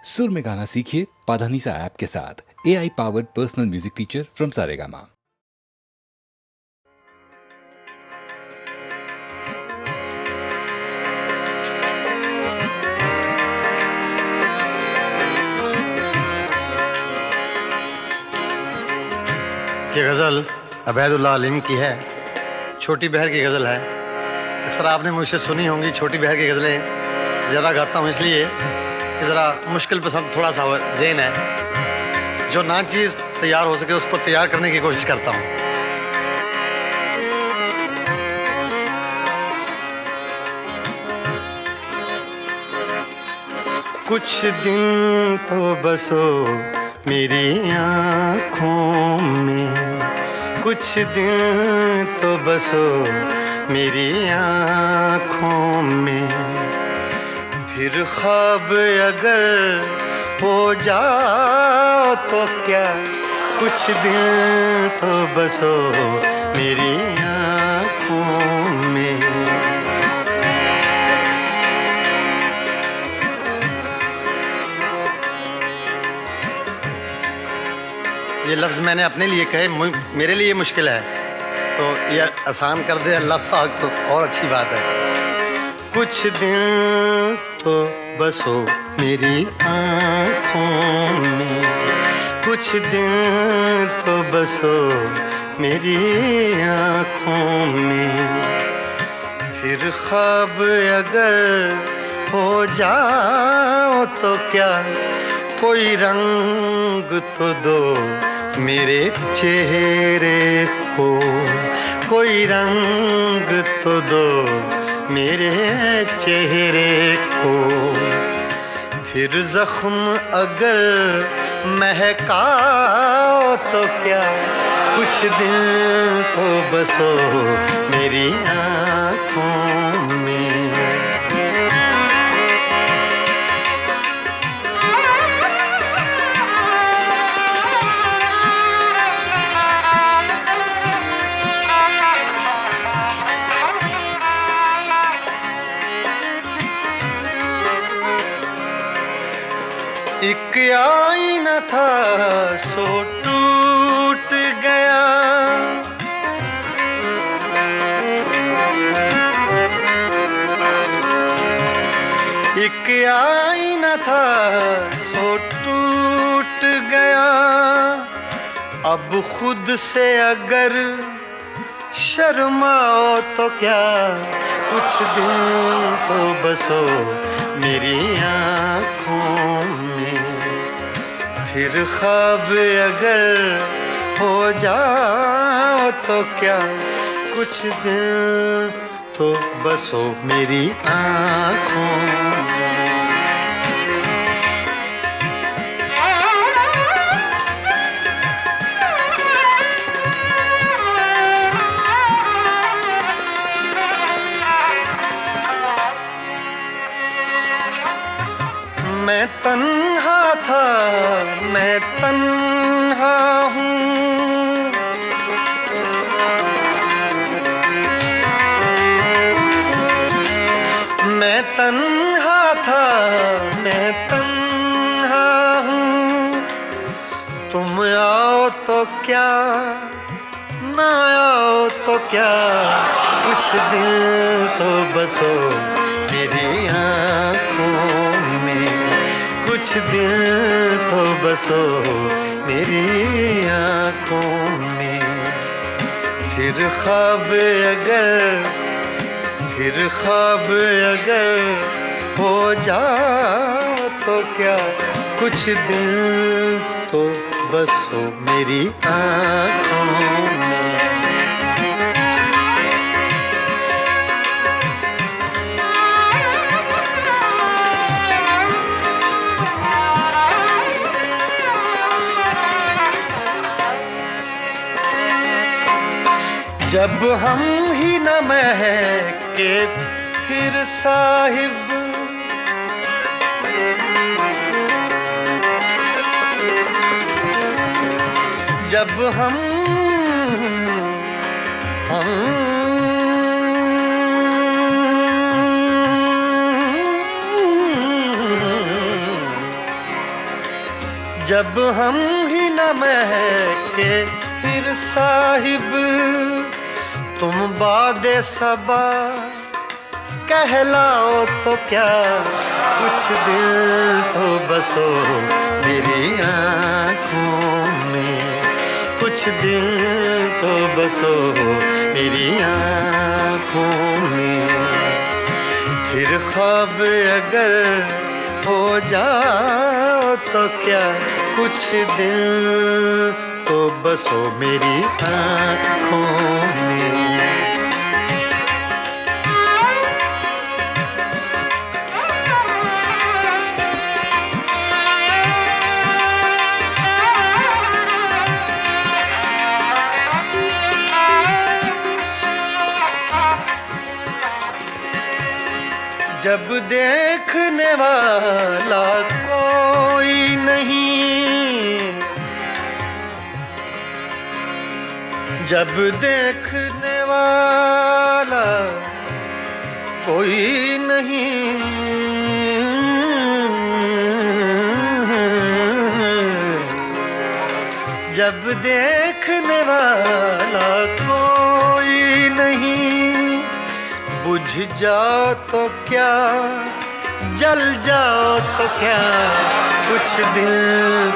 सुर में गाना सीखिए पाधानीसा ऐप के साथ। AI powered personal music teacher from Saregama. ये गज़ल अबैदुल्लाह अलीम की है, छोटी बहर की गज़ल है। अक्सर आपने मुझसे सुनी होंगी छोटी बहर की गज़लें ज़्यादा गाता हूँ इसलिए कि ज़रा मुश्किल पसंद थोड़ा सा ज़हन है, जो ना चीज़ तैयार हो सके उसको तैयार करने की कोशिश करता हूँ। कुछ दिन तो बसो मेरी आँखों में, कुछ दिन तो बसो मेरी आँखों में, फिर ख्वाब अगर हो जाओ तो क्या, कुछ दिन तो बसो मेरी आँखों में। ये लफ्ज़ मैंने अपने लिए कहे, मेरे लिए मुश्किल है, तो ये आसान कर दे अल्लाह पाक तो और अच्छी बात है। कुछ दिन तो बसो मेरी आँखों में, कुछ दिन तो बसो मेरी आँखों में, फिर ख्वाब अगर हो जाओ तो क्या, कोई रंग तो दो मेरे चेहरे को, कोई रंग तो दो मेरे चेहरे को, फिर जख्म अगर महकाओ तो क्या, कुछ दिन तो बसो मेरी आँखों में। एक आईना था सो टूट गया, एक आईना था सो टूट गया, अब खुद से अगर शर्माओ तो क्या, कुछ दिन तो बसो मेरी आँखों में, फिर ख्वाब अगर हो जाओ तो क्या, कुछ दिन तो बसो मेरी आँखों में। मैं तन्हा था, मैं तन्हा हूँ, मैं तन्हा था, मैं तन्हा हूँ, तुम आओ तो क्या, ना आओ तो क्या, कुछ दिन तो बसो मेरी आँखों में, कुछ दिन तो बसो मेरी आँखों में, फिर ख्वाब अगर हो जाओ तो क्या, कुछ दिन तो बसो मेरी आँखों में। जब हम ही न महके फिर साहिब, जब हम जब हम ही न महके फिर साहिब, तुम बादे सबा कहलाओ तो क्या, कुछ दिल तो बसो मेरी आँखों में, कुछ दिल तो बसो मेरी आँखों में। फिर ख्वाब अगर हो जाओ तो क्या, कुछ दिल तो बसो मेरी आँखों में। जब देखने वाला कोई नहीं, जब देखने वाला कोई नहीं, जब देखने वाला कोई नहीं, बुझ जाओ तो क्या, जल जाओ तो क्या, कुछ दिल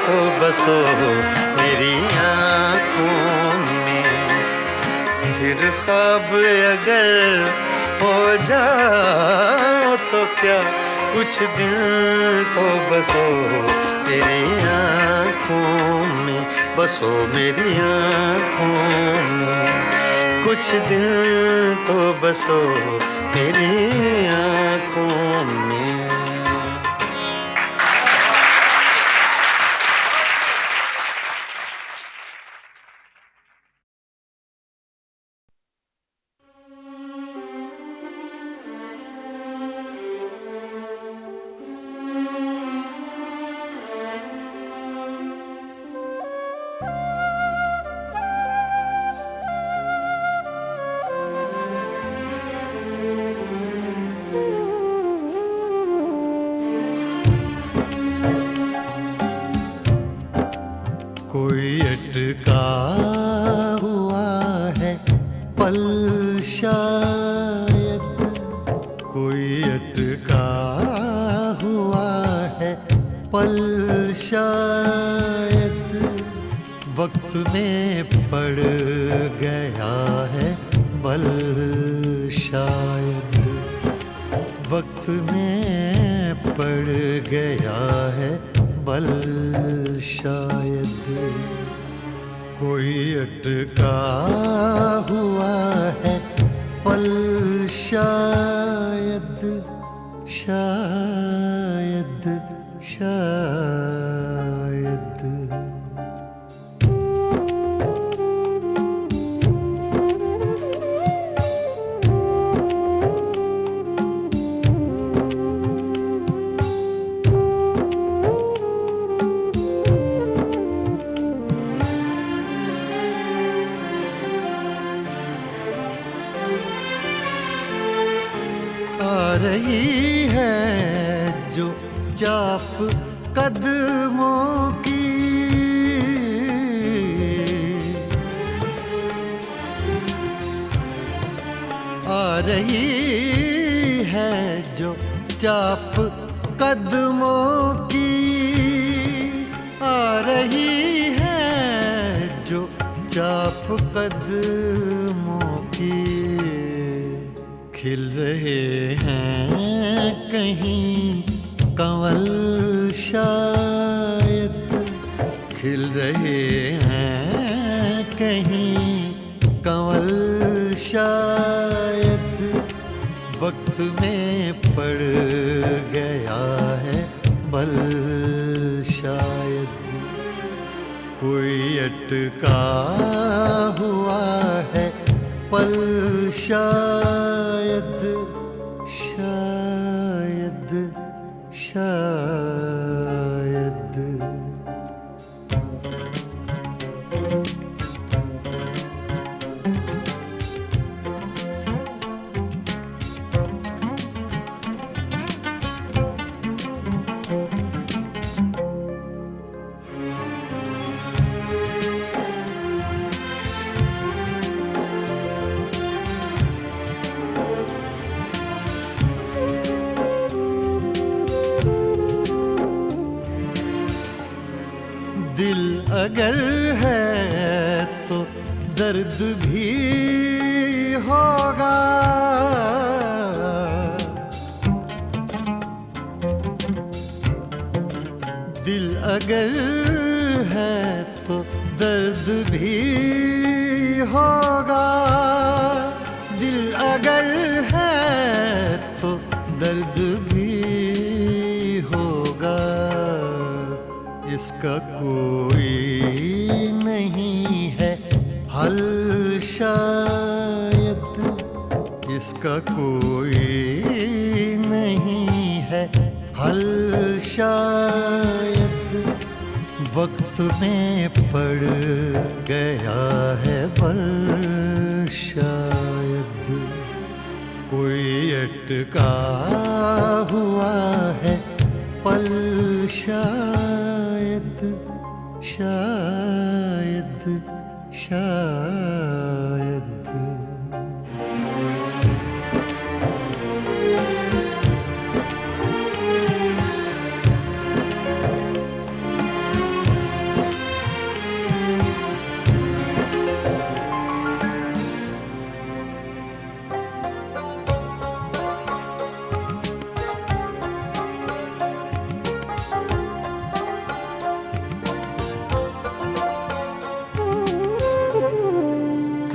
तो बसो मेरी आँखों में। फिर ख्वाब अगर हो जाओ तो क्या, कुछ दिल तो बसो मेरी आँखों में, बसो मेरी आँखों में। कुछ दिल तो बसो मेरी आँखों में। कोई अटका हुआ है पल शायद, कोई अटका हुआ है पल शायद, वक्त में पड़ गया है बल शायद, वक्त में पड़ गया है बल शायद। कोई अटका हुआ है पल शायद, शायद शायद। रही है जो चाप कदमों की, आ रही है जो चाप कदमों की, आ रही है जो चाप कदमों की। खिल रहे हैं कहीं कंवल शायद, खिल रहे हैं कहीं कंवल शायद, वक्त में पड़ गया है बल शायद। कोई अटका हुआ है पल शायद, शायद शायद। दिल अगर है तो दर्द भी होगा, दिल अगर है तो दर्द भी होगा, दिल अगर है तो दर्द भी होगा। इसका कोई नहीं है हल शायद, इसका कोई नहीं है हल शायद, वक्त में पड़ गया है बल शायद, कोई अटका हुआ है पल शायद, शायद शायद।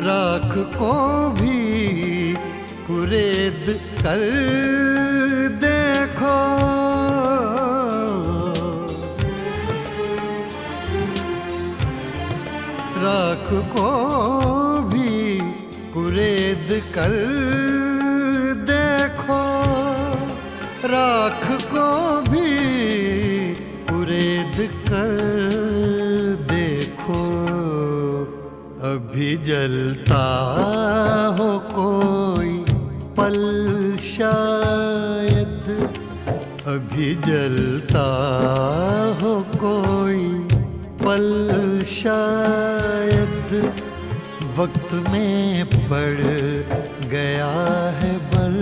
राख को भी कुरेद कर देखो, राख को भी कुरेद कर देखो, राख को भी कुरेद कर देखो, अभी जलता हो कोई पल शायद, अभी जलता हो कोई पल शायद, वक्त में पड़ गया है बल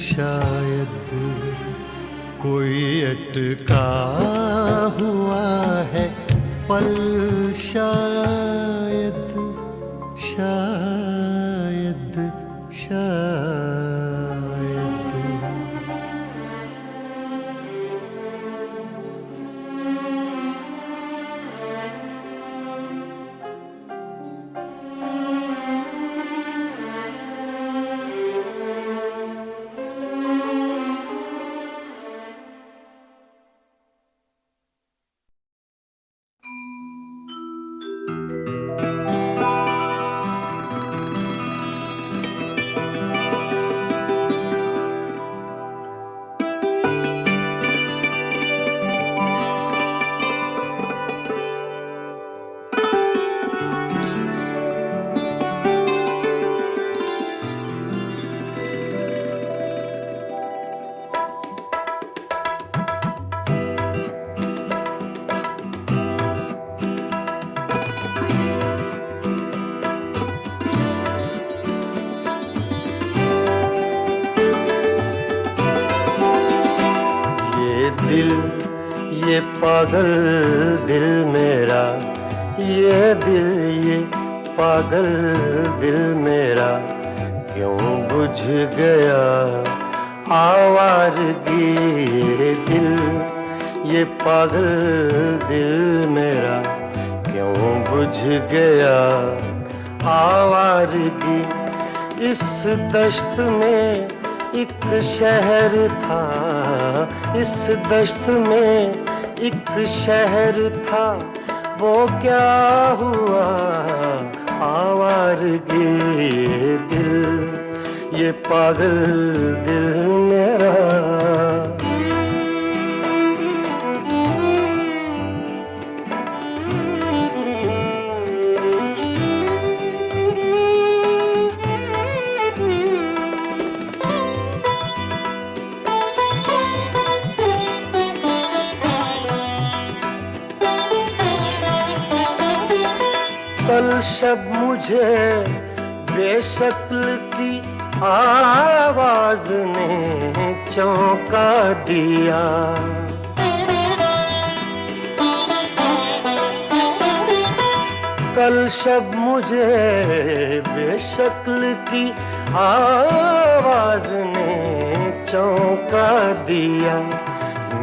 शायद, कोई अटका हुआ है पल शायद, शायद शायद। दिल ये पागल दिल मेरा, ये दिल ये पागल दिल मेरा, क्यों बुझ गया आवारगी। ये दिल ये पागल दिल मेरा, क्यों बुझ गया आवारगी। इस दश्त में एक शहर था, इस दश्त में एक शहर था, वो क्या हुआ आवारगी। ये दिल ये पागल दिल मेरा। कल शब मुझे बेशक्ल की आवाज ने चौंका दिया। कल शब मुझे बेशक्ल की आवाज ने चौंका दिया।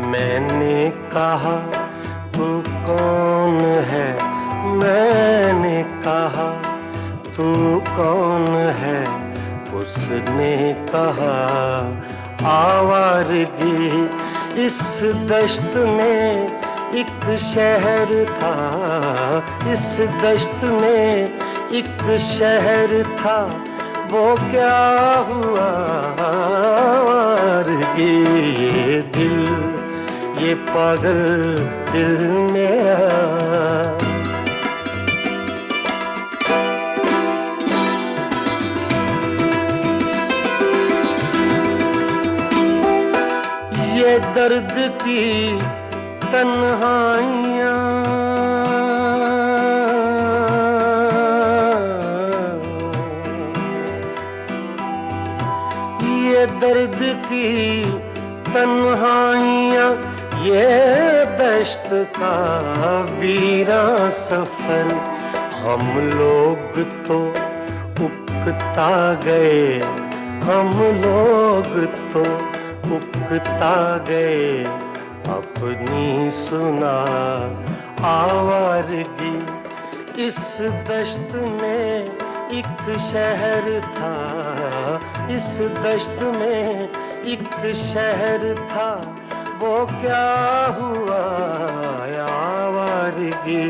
मैंने कहा तू कौन है, मैंने कहा तू कौन है। उसने कहा आवारगी, इस दश्त में एक शहर था, इस दश्त में एक शहर था। वो क्या हुआ आवारगी, ये दिल, ये पागल दिल मेरा। ये दर्द की तन्हाइयाँ, ये दर्द की तन्हाइयाँ, ये दश्त का वीरां सफर। हम लोग तो उकता गए, हम लोग तो उकता गए। अपनी सुना आवारगी, इस दश्त में एक शहर था, इस दश्त में एक शहर था। वो क्या हुआ आवारगी,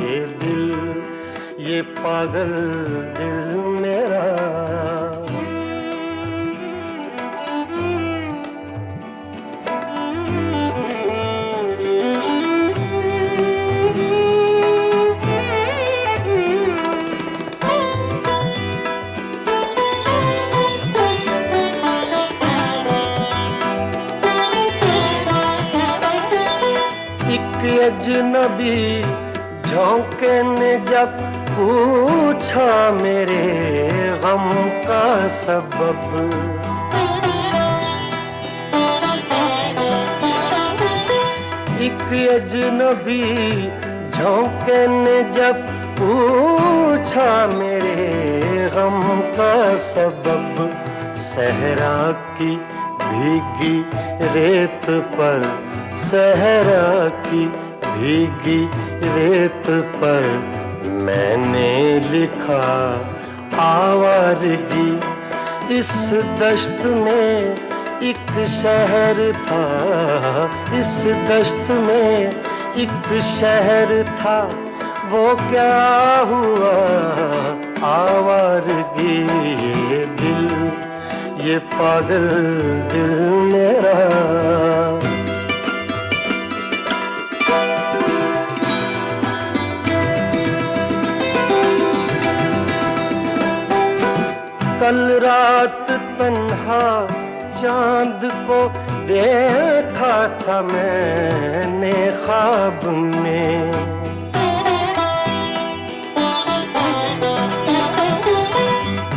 ये दिल, ये पागल दिल मेरा। अजनबी झोंके ने जब पूछा मेरे गम का सबब, एक अजनबी झोंके ने जब पूछा मेरे गम का सबब। सहरा की भीगी रेत पर, सहरा की भीगी रेत पर मैंने लिखा आवारगी। इस दश्त में एक शहर था, इस दश्त में एक शहर था। वो क्या हुआ आवारगी, ये दिल, ये पागल दिल मेरा। कल रात तन्हा चांद को देखा था मैंने ख्वाब में।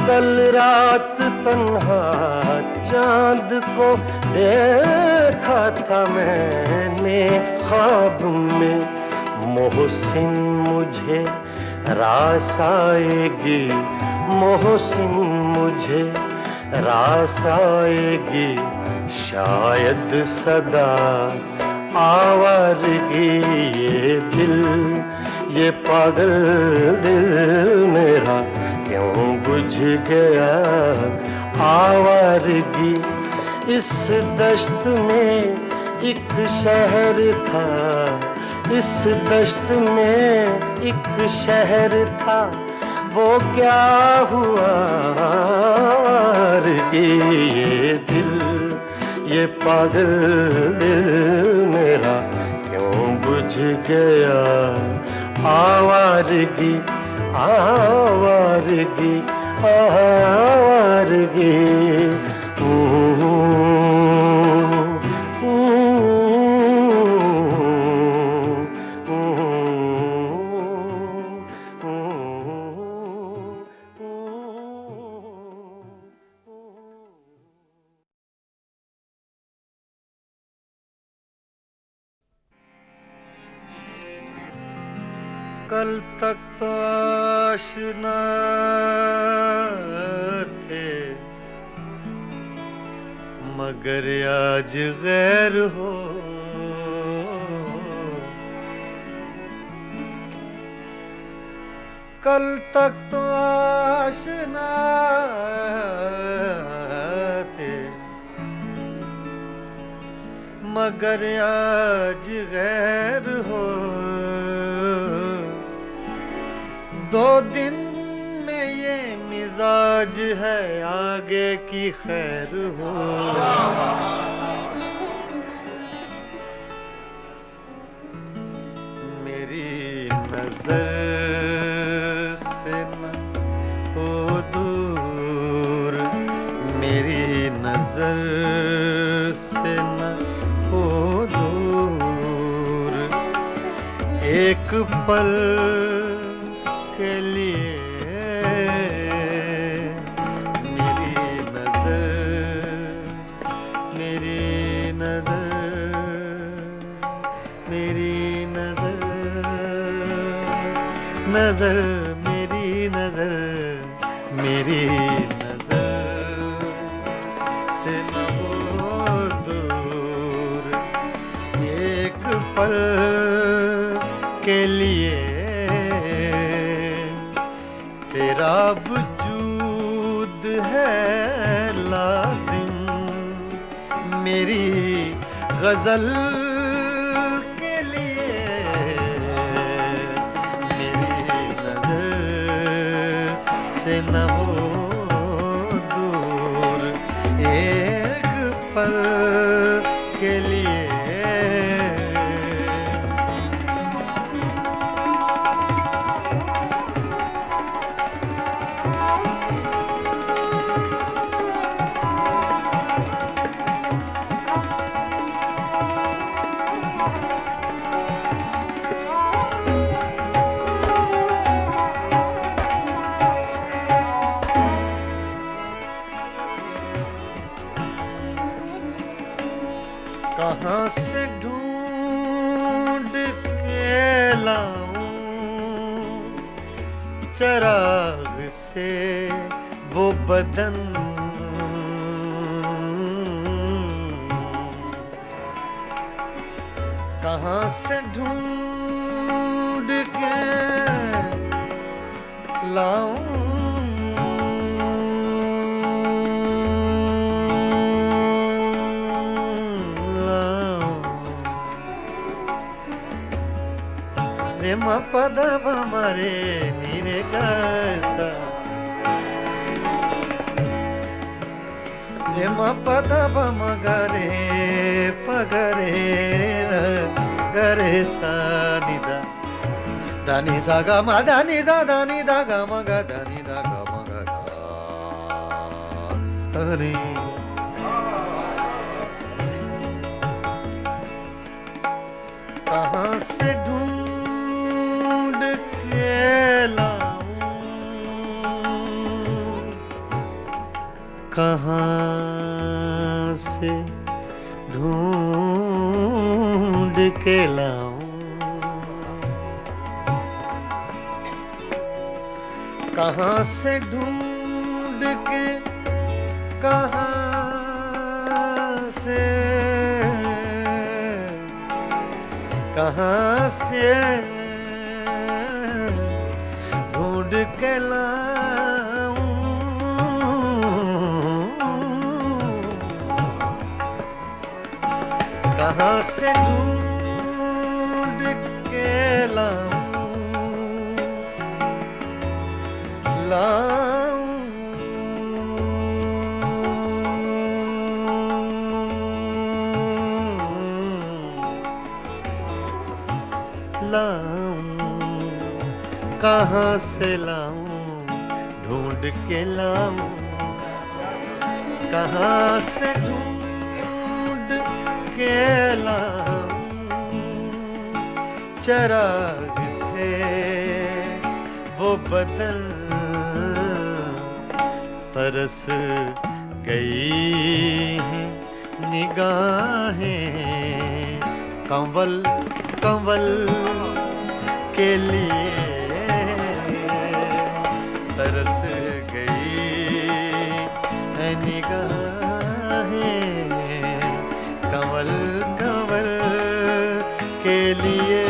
कल रात तन्हा चांद को देखा था मैंने ख्वाब में। मोहसिन मुझे रास आएगी, मोहसिन मुझे रास आएगी। शायद सदा आवारगी, ये दिल, ये पागल दिल मेरा क्यों बुझ गया आवारगी। इस दश्त में एक शहर था, इस दश्त में एक शहर था। वो क्या हुआ आवारगी, ये दिल, ये पागल दिल मेरा क्यों बुझ गया आवारगी, आवारगी, आवारगी। कल तक तो आशना थे, मगर आज गैर हो। कल तक तो आशना थे, मगर आज गैर हो। 2 दिन में ये मिजाज है, आगे की खैर हो। मेरी नजर से न हो दूर, मेरी नजर से न हो दूर, एक पल के लिए मेरी नजर, मेरी नजर, मेरी नजर, नजर, मेरी नजर, मेरी नजर से न हो दूर, एक पल के लिए तेरा वजूद है लाजिम, मेरी गजल के लिए मेरी नजर से न हो दूर, एक पल के लिए। कहाँ से ढूंढ के लाऊं चराग से वो बदन, कहाँ से ढूंढ के लाऊं रे म पद प मरे नीरे सा, रे म पद प म गरे पगरे गरे सा निदा दानी सा ग म दानी सा दानी दा ग म ग दानी दा ग म ग दा सरे। कहाँ से ढूंढ के लाऊं, कहाँ से ढूंढ के लाऊं, कहाँ से ढूंढ के, कहाँ से, कहाँ से ढूंढ के लाऊं, कहाँ से ढूंढ के लाऊं, लाऊं लाऊं, कहाँ से लाऊं ढूंढ के लाऊं, कहाँ से ढूंढ के लाऊं चराग से वो बदन, तरस गई हैं निगाहें कंवल कंवल के लिए तरस गई है निगाहें कंवल कंवल के लिए।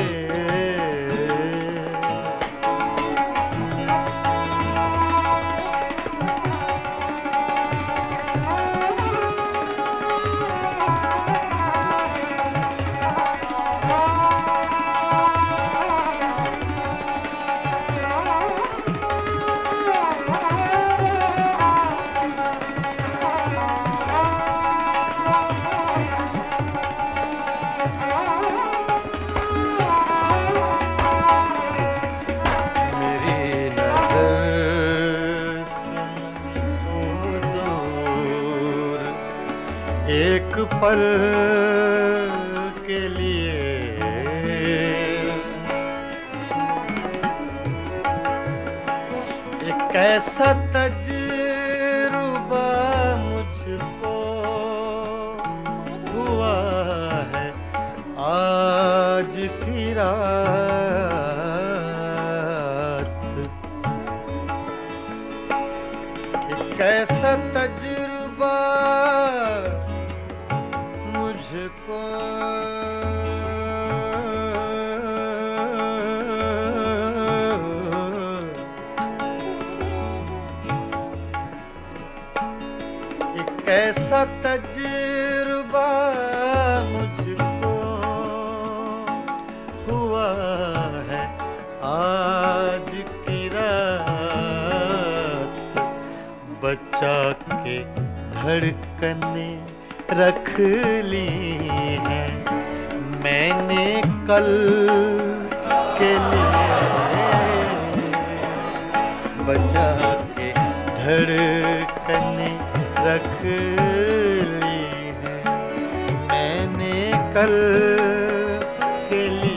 एक पल के लिए एक ऐसा तजुर्बा मुझको हुआ है आज की रात। एक ऐसा तजुर्बा मुझको एक ऐसा तजुर्बा मुझको हुआ है आज की रात। बचा के धड़कने रख ली है मैंने कल के लिए। बचा के धड़कने रख ली है मैंने कल के लिए।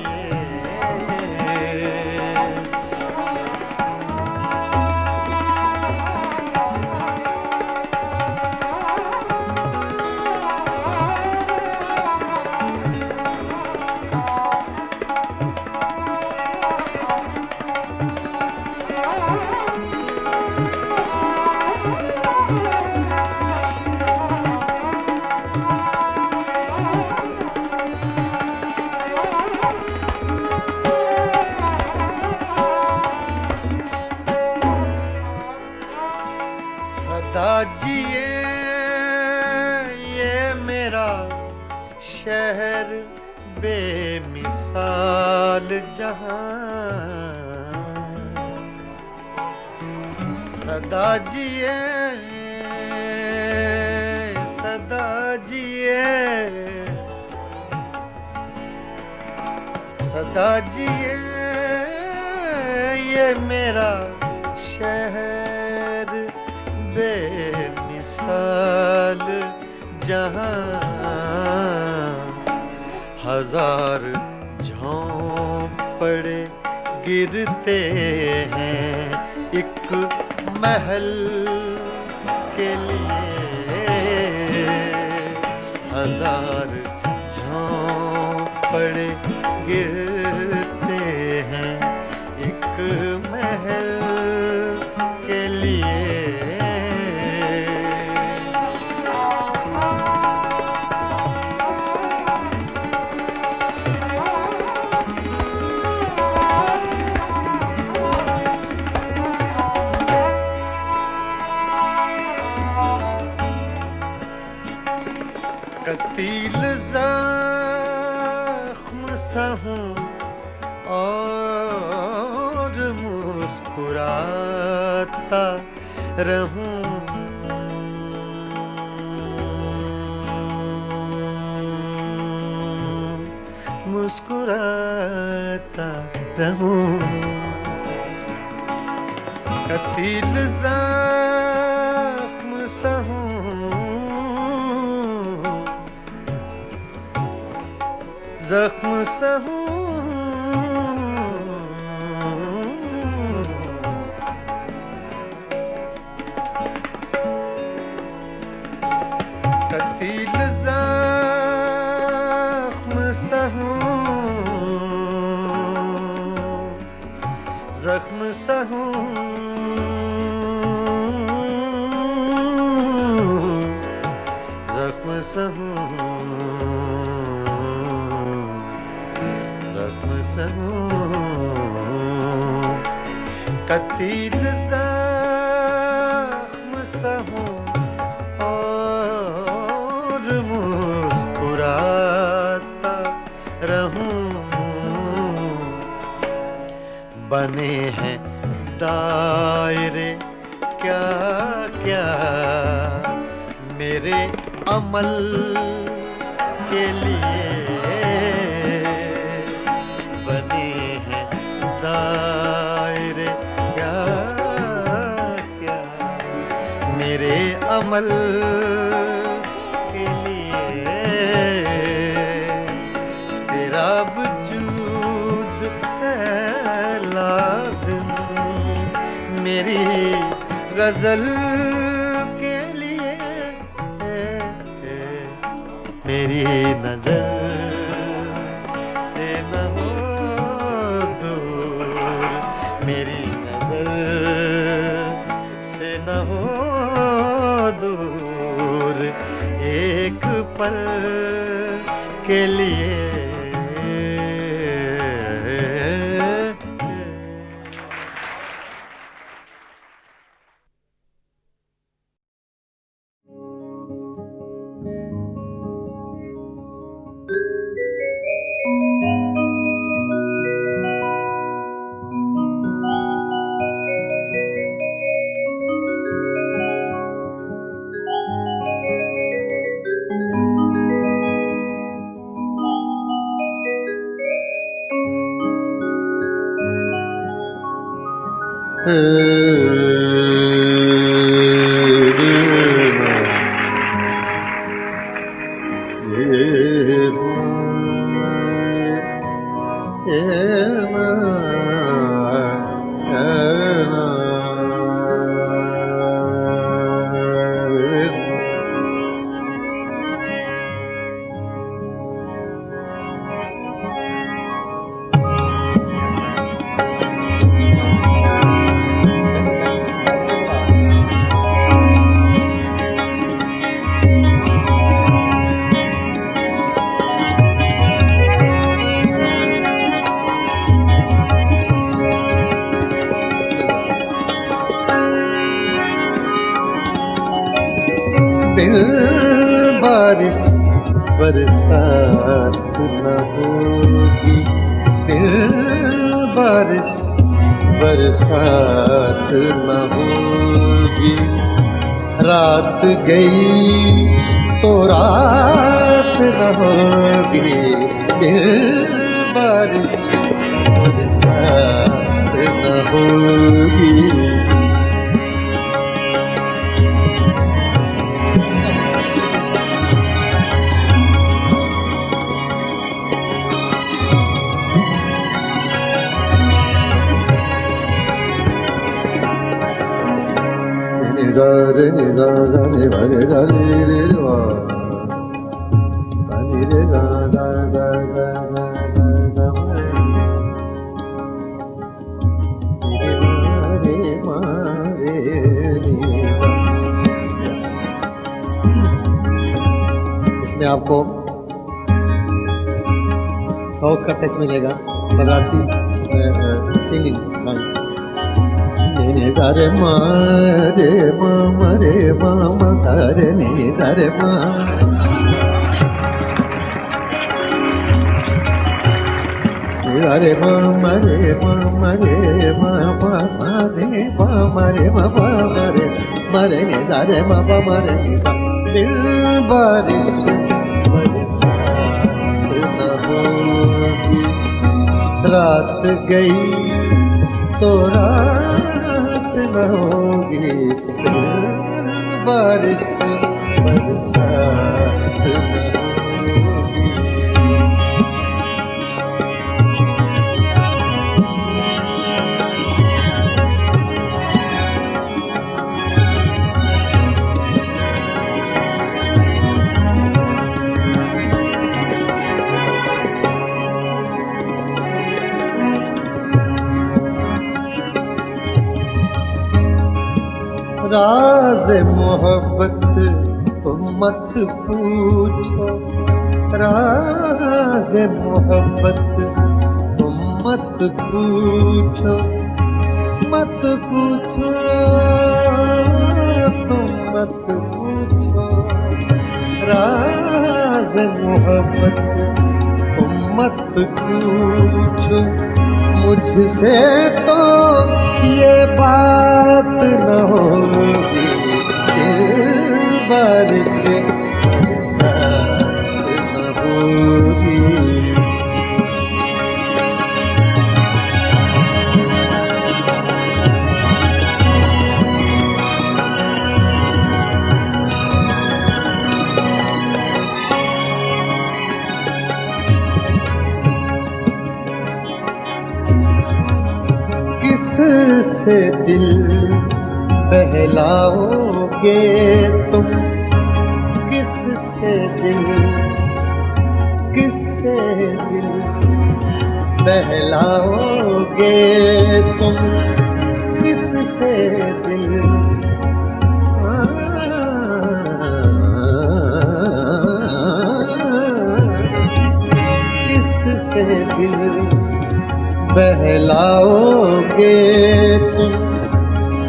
सदा जिए ये मेरा शहर बेमिसाल जहां। सदा जिए सदा जिए सदा जिए ये मेरा शहर बेमिसाल जहां। हजार झोंपड़े गिरते हैं एक महल के लिए। हजार झोंपड़े गिरते हैं एक महल के लिए। कतील ज़ख्म सा हूँ और मुस्कुराता रहूं। मुस्कुराता रहूं। कतील ज़ख्म सा हूँ ज़ख्म सा हूँ। कतील ज़ख्म सा हूँ जख्म सहूं, जख्म सहूं, जख्म सहूं, कतील जख्म सहूं और मुस्कुराता रहूं। बने हैं दायरे क्या क्या मेरे अमल के लिए, बने हैं दायरे क्या क्या मेरे अमल के लिए। तेरा वजूद है लाज़िम मेरी गजल के लिए। मेरी नजर से न हो दूर, मेरी नजर से न हो दूर, एक पल के लिए। बारिश बरसात न होगी, फिर बारिश बरसात न होगी। रात गई तो रात न होगी, फिर बारिश बरसात न होगी। Re ni da da ni ba re da re re wa ba ni re da da da da da da da re ma re ni sa। इसमें आपको साउथ का टच मिलेगा, मद्रासी सिंगिंग लाइन। ने सा रे मा रे मा मा रे मा मा सा रे नि सा रे मा। सा रे मा मा रे मा मा रे मा मा मा रे मा मा रे मा मा मा रे नि सा रे मा मा मा रे नि सा। दिल बारिश बरसात न होगी, रात गई तो रात न होगी, बारिश बरसात न होगी। राज मोहब्बत तुम मत पूछो, राज मोहब्बत तुम मत पूछो, मत पूछो, तुम मत पूछो, राज मोहब्बत तुम मत पूछो। मुझसे तो ये बात न होगी, बारिश बरसात न होगी। किससे दिल बहलाओगे तुम, किससे दिल, किससे दिल बहलाओगे तुम, किससे दिल, किससे दिल बहलाओगे तुम।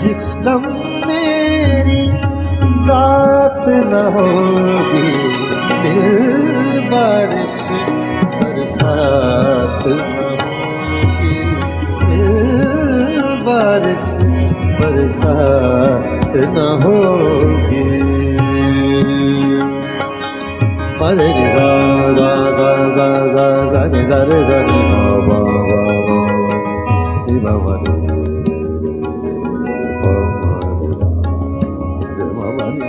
जिस दम मेरी जात न होगी, दिल बारिश बरसात न होगी, दिल बारिश बरसात न होगी। मरे रे गा गा गा गा गा गा रे गा रे गा रे गा वा वा वा रे वा वा रे वा वा रे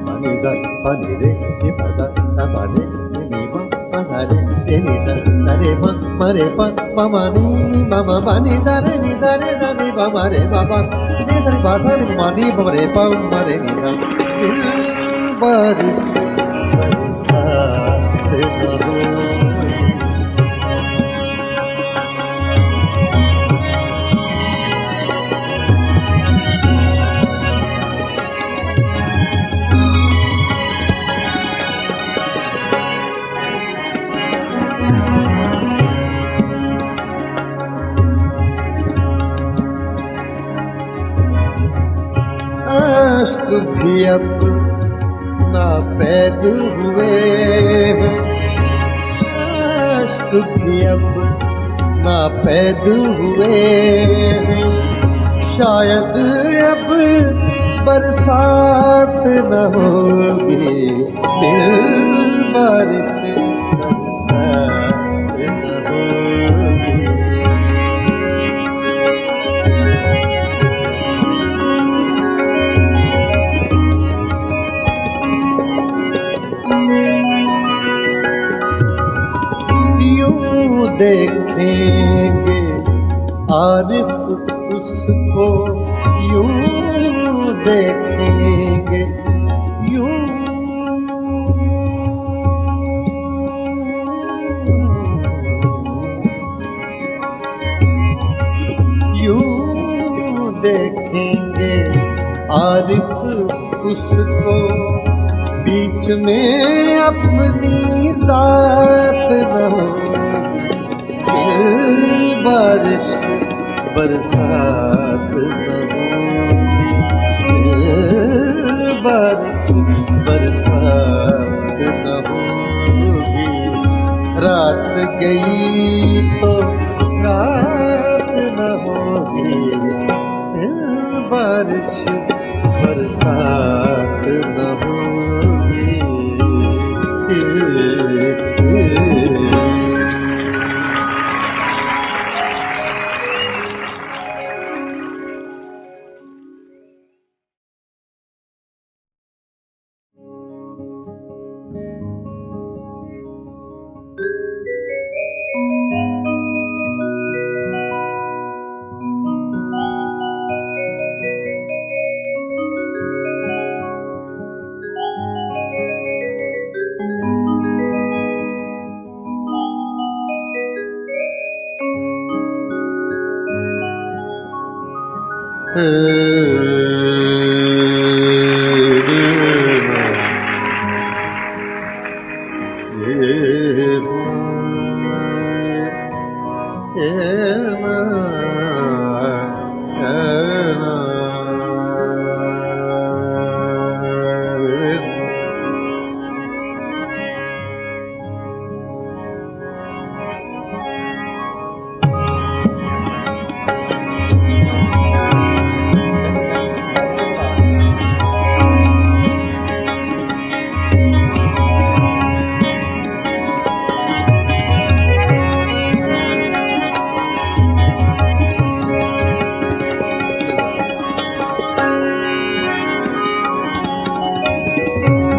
मा रे सा पा रे रे रे पा सा सा पा रे रे नी मा पा सा रे रे नी सा रे मा रे पा पा मा नी मा नी सा रे सा नी मा रे मा रे सा रे पा सा रे मा नी मा रे पा मा रे नी सा। बारिश बरसात न होगी। आश्क भी अब नापैद हुए हैं, आश्क भी अब नापैद हुए हैं। शायद अब बरसात न होगी, फिर बारिश बरसात न होगी। यूं देखेंगे आरिफ उसको, यूं देखेंगे, यूं यूं देखेंगे आरिफ उसको। बीच में अपनी जात न होगी, दिल बारिश बरसात न होगी, दिल बारिश बरसात न होगी। रात गई तो रात न होगी, दिल बारिश बरसात न होगी।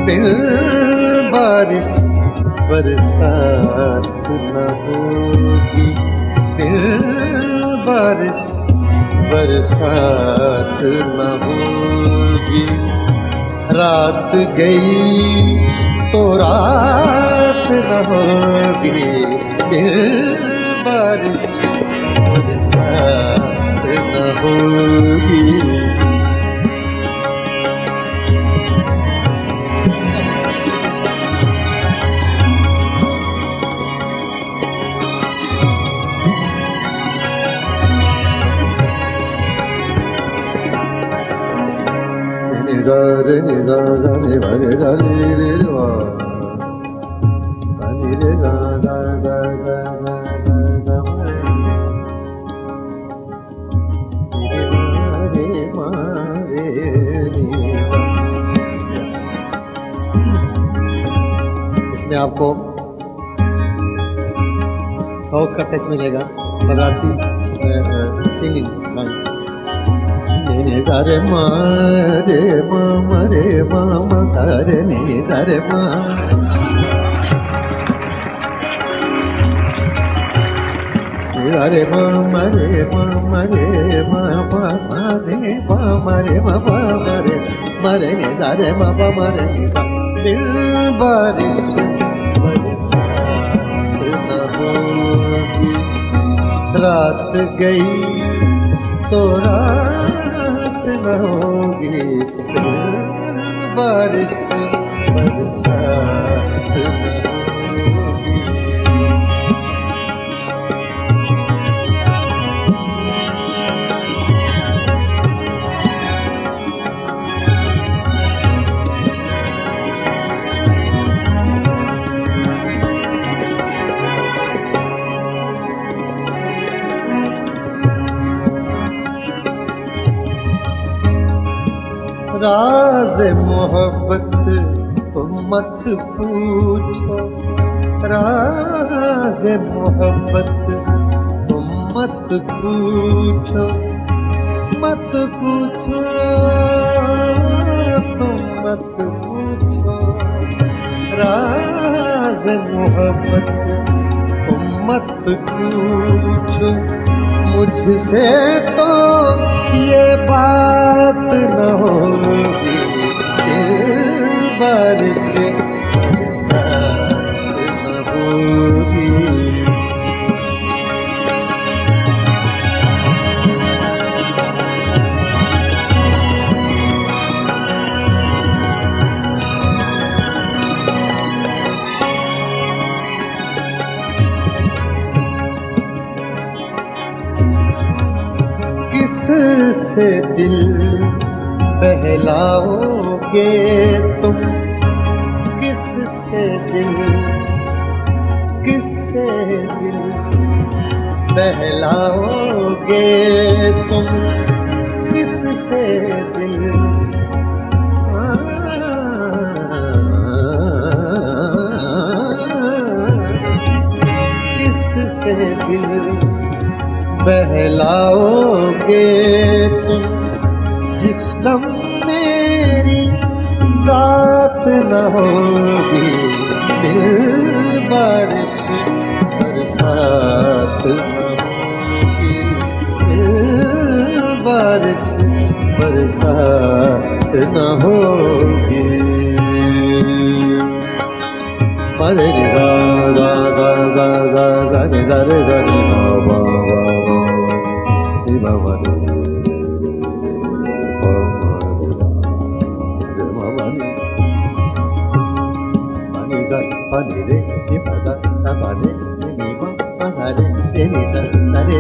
बिन बारिश बरसात न होगी, बिन बारिश बरसात न होगी। रात गई तो रात न होगी, बिन बारिश बरसात न होगी। Re ni da da ni ba ni da ni re wa ba ni re da da da da da da da re ma re ni sa। इसमें आपको साउथ का टच मिलेगा, Madrasi singing line. ni sa re ma re ma ma sa re ni sa re ma। ni sa re ma re ma pa ma re pa ma re ma pa ma re ni sa re ma pa ma re ni sa। बिन बारिश बरसात न होगी, रात गई तो रात न होगी, बारिश बरसात न होगी। राज मोहब्बत तुम मत पूछो, राज मोहब्बत तुम मत पूछो, मत पूछो तुम मत पूछो। राज मोहब्बत तुम मत पूछो, मुझसे तो ये बात न होगी, बारिश बरसात न होगी। किससे दिल बहलाओगे तुम, किससे दिल बहलाओगे तुम, किससे दिल किससे दिल बहलाओगे तुम। जिस दम मेरी जात न होगी, दिल बारिश बरसात न होगी, दिल बारिश बरसात न होगी। मरे रे दा दा दा दा दा दा रे दा रे दा रे दा वा वा वा रे वा वा रे रे रे ni re ni pa sa sa pa re ni mi ma sa re ni sa re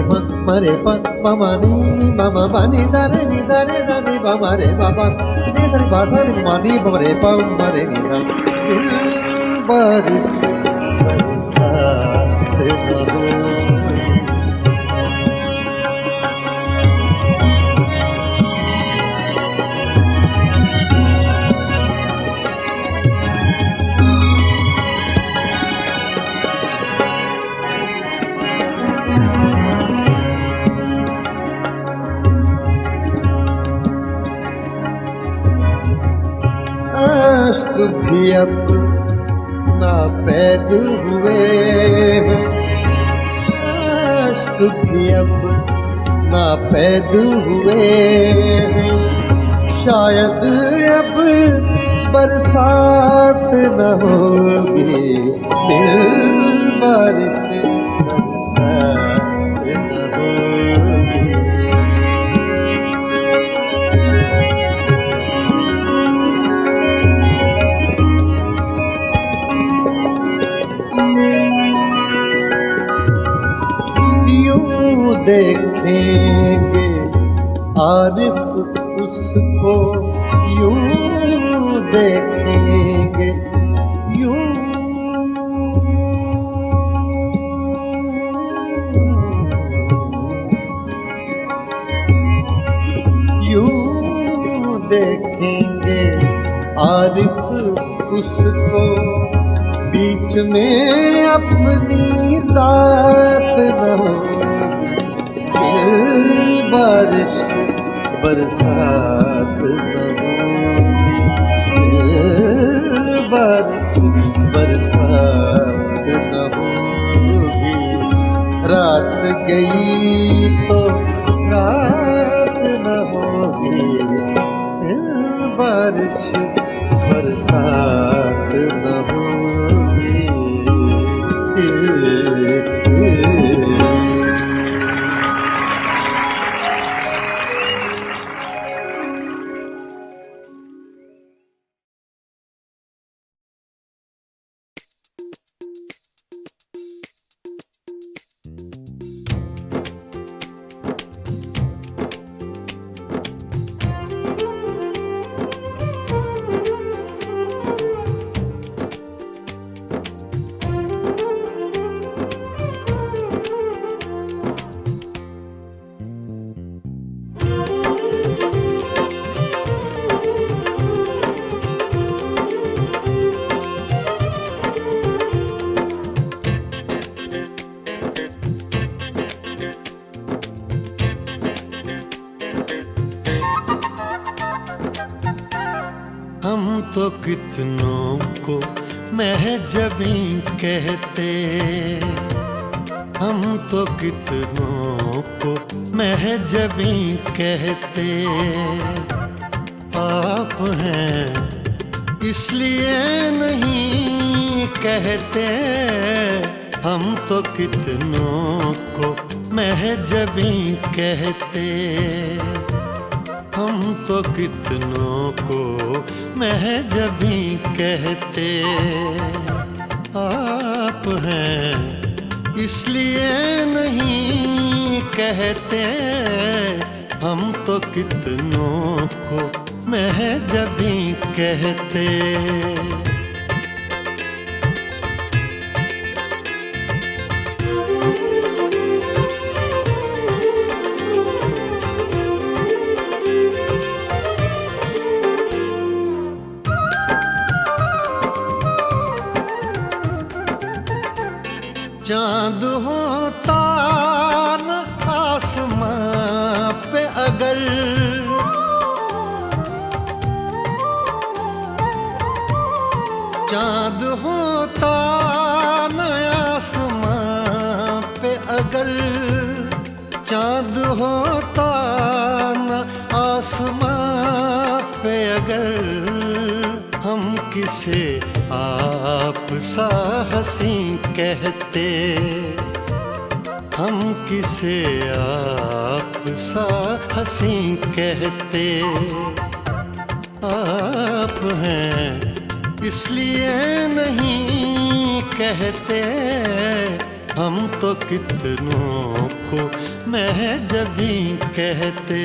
ma re pa ma ni ma ni sa re ni sa ni ma re pa ni sa re pa sa ni ma ni pa re ni sa बारिश बरसात न होई आश्क भी अब ना पैद हुए हैं आश्क भी अब ना पैद हुए हैं शायद अब बरसात न होगी फिर बारिश बरसात न होगी देखेंगे आरिफ उसको यूं देखेंगे यूं देखेंगे आरिफ उसको बीच में अपनी जात न होगी बारिश बरसात न होगी बारिश बरसात न होगी रात गई तो रात न होगी बारिश बरसात न होगी हम तो कितनों को महजबी कहते हम तो कितनों को महजबी कहते आप हैं इसलिए नहीं कहते हम तो कितनों को महजबी कहते हम तो कितनों को महजबी कहते आप हैं इसलिए नहीं कहते हम तो कितनों को महजबी कहते चाँद होता न आसमां पे अगर चाँद होता न आसमां पे अगर चाँद होता न आसमां पे अगर हम किसे आप सा हंसी कहते हम किसे आप सा हंसी कहते आप हैं इसलिए नहीं कहते, हम तो कितनों को महजबी कहते।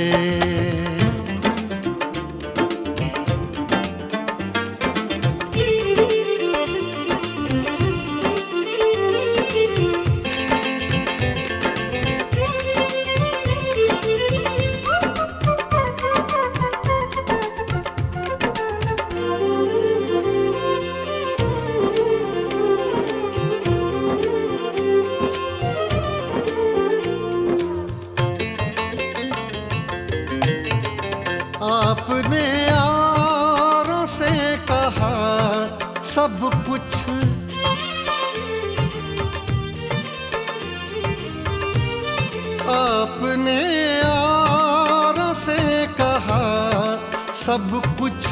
आपने यारों से कहा सब कुछ, आपने यारों से कहा सब कुछ,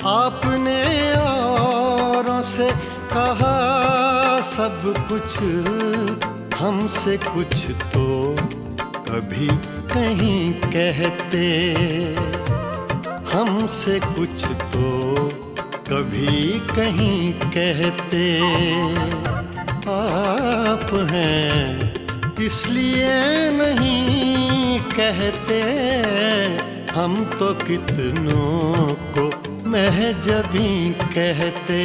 आपने यारों से कहा सब कुछ, हमसे कुछ तो कभी नहीं कहते, हमसे कुछ तो कभी कहीं कहते। आप हैं इसलिए नहीं कहते, हम तो कितनों को महजबी कहते।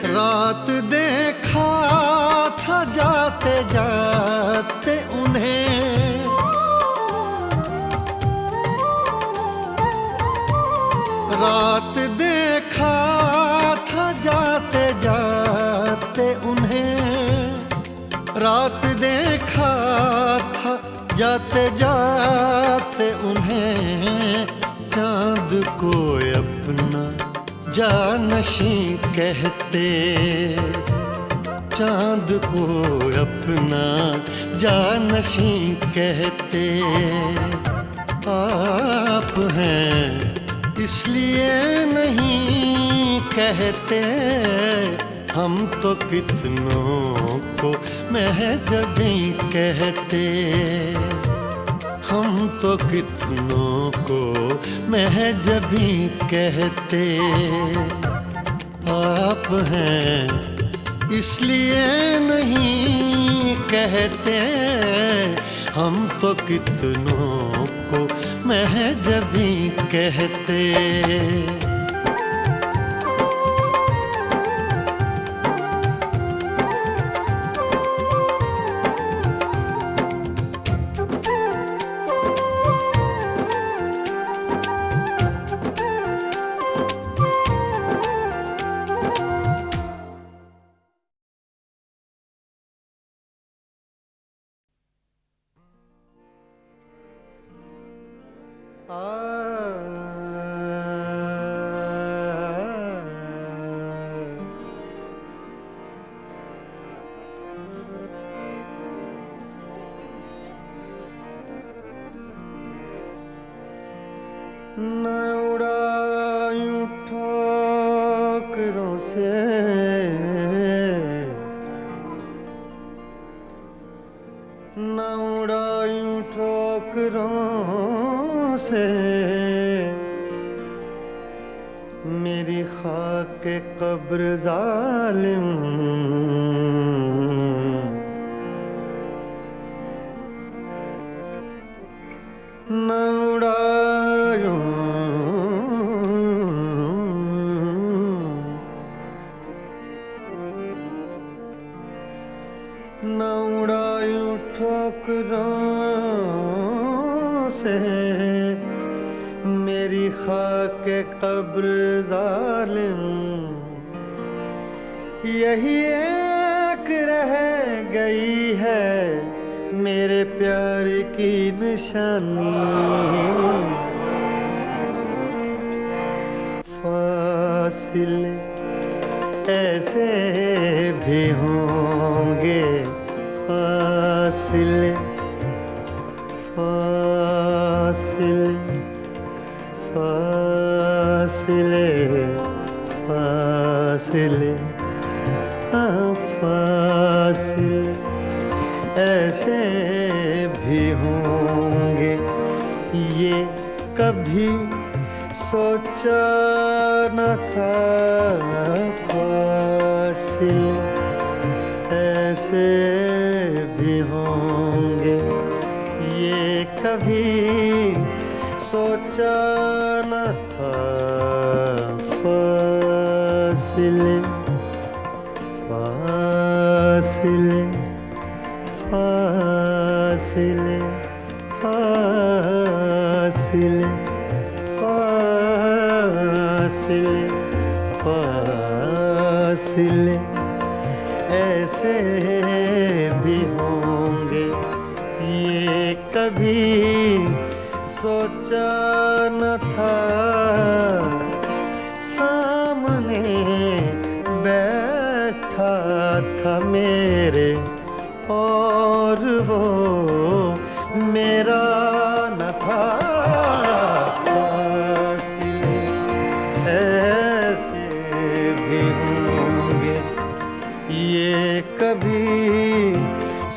रात देखा था जाते जाते उन्हें, रात देखा था जाते जाते उन्हें, रात देखा था जाते जाते उन्हें, चाँद को अपना जानशी कहते, चाँद को अपना जानशी कहते। आप हैं इसलिए नहीं कहते, हम तो कितनों को महजबी कहते, हम तो कितनों को महजबी कहते। आप हैं इसलिए नहीं कहते, हम तो कितनों को महजबी कहते। न उड़ायूं ठोकरों से, न उड़ायूं ठोकरों से, मेरी खाक कब्र जालिम, न उड़ायूं न उड़ायूं ठोकरों से, मेरी खाक कब्र जालिम। यही एक रह गई है मेरे प्यार की निशानी, फासिले ऐसे भी होंगे फासिले फासिले फासिले फासिले हाँ फासिले ऐसे भी होंगे ये कभी सोचा न था फासिले ऐसे भी होंगे ये कभी सोचा न था फासिले फासिले फासिले फासिले फासिले फासिले ऐसे भी होंगे ये कभी सोचा न था सामने बैठा था मेरे और वो मेरा न था फासिले ऐसे भी होंगे ये कभी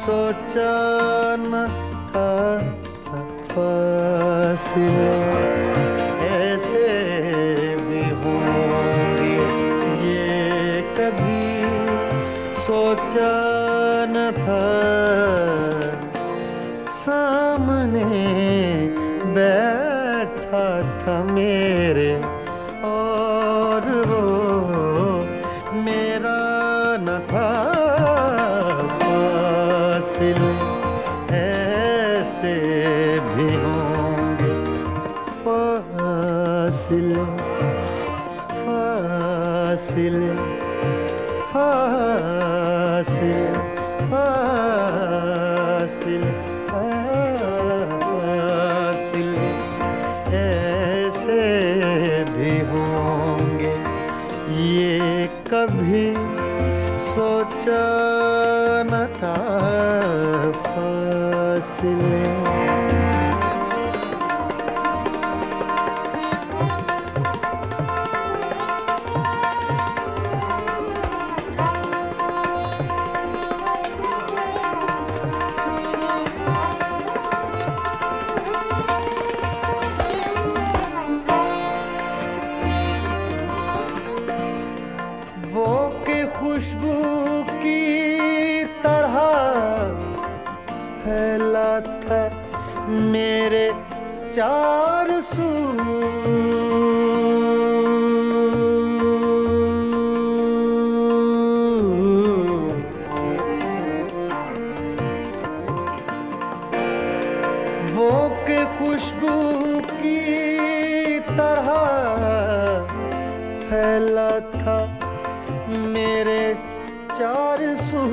सोचा न था फासिले ऐसे भी होंगे ये कभी सोचा न था सामने बैठा था मेरे और वो मेरा न था फासिले ऐसे भी होंगे फासिले फासिले फासिले फासिले फासिले ऐसे भी होंगे ये कभी सोचा न था फासिले वो के खुशबू की तरह फैला था मेरे चार सू वो के खुशबू की तरह फैला था मेरे चार सू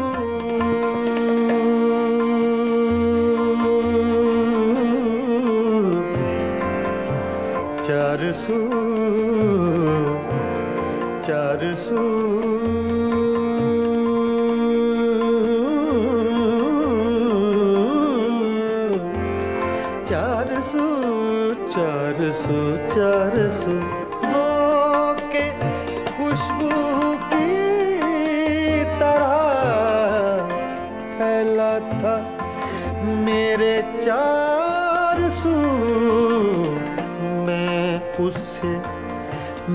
चार सू चार सू चार सू चार सू चार सू वो के खुशबू की तरह फैला था मेरे चार सू मैं उसे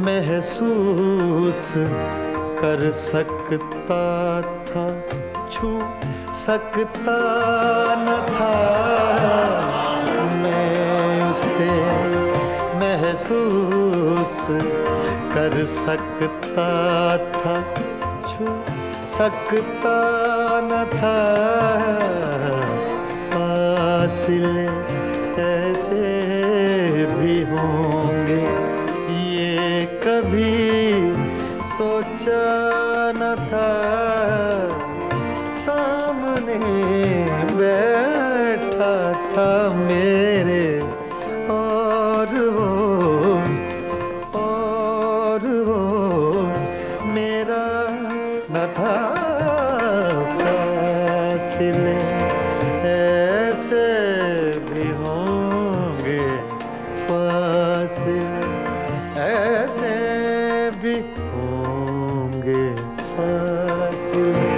महसूस कर सकता था छू सकता न था मैं उसे महसूस कर सकता था छू सकता न था फासिले ऐसे भी होंगे ये कभी सोचा न था सामने बैठा था मेरे और वो मेरा फासिले ऐसे भी होंगे फासिले, ऐसे भी होंगे फासिले।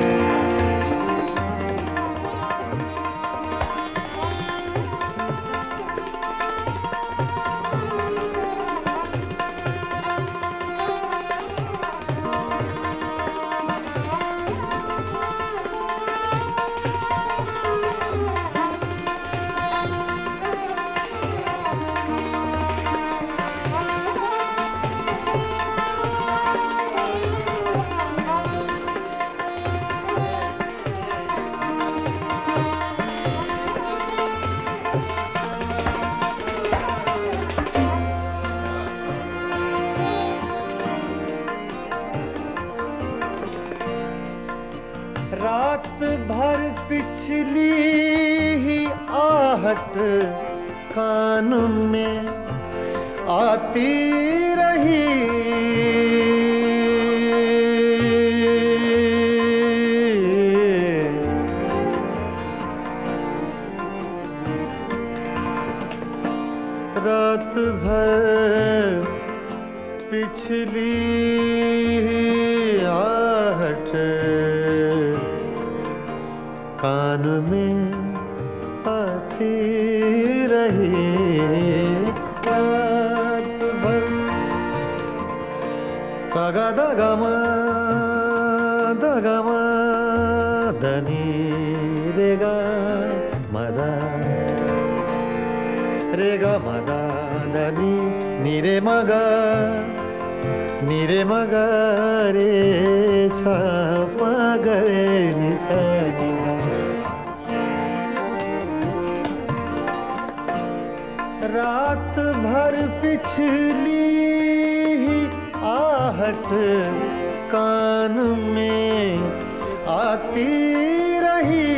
रात भर पिछली ही आहट कान में आती रही, रात भर पिछली ही आहट कान में आती रही, रात भर। सागा दगमा धनी रेगा मदा, रेगा मदा धनी नीरे मगा रे सा गा रे नि सा नि। रात भर पिछली ही आहट कान में आती रही,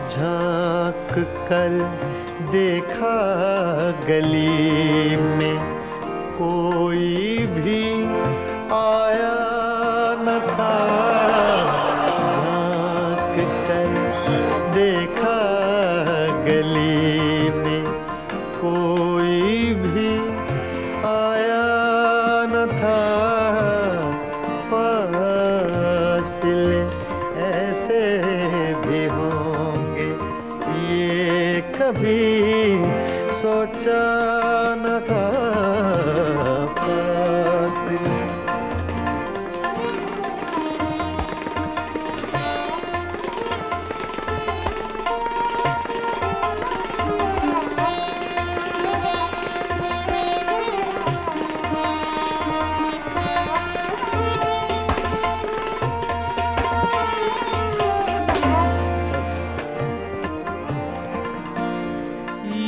झांक कर देखा गली में कोई भी आया न था, झांक कर देखा गली में कोई भी आया न था, फासिले ऐसे भी होंगे ये कभी सोचा न था, फासिले।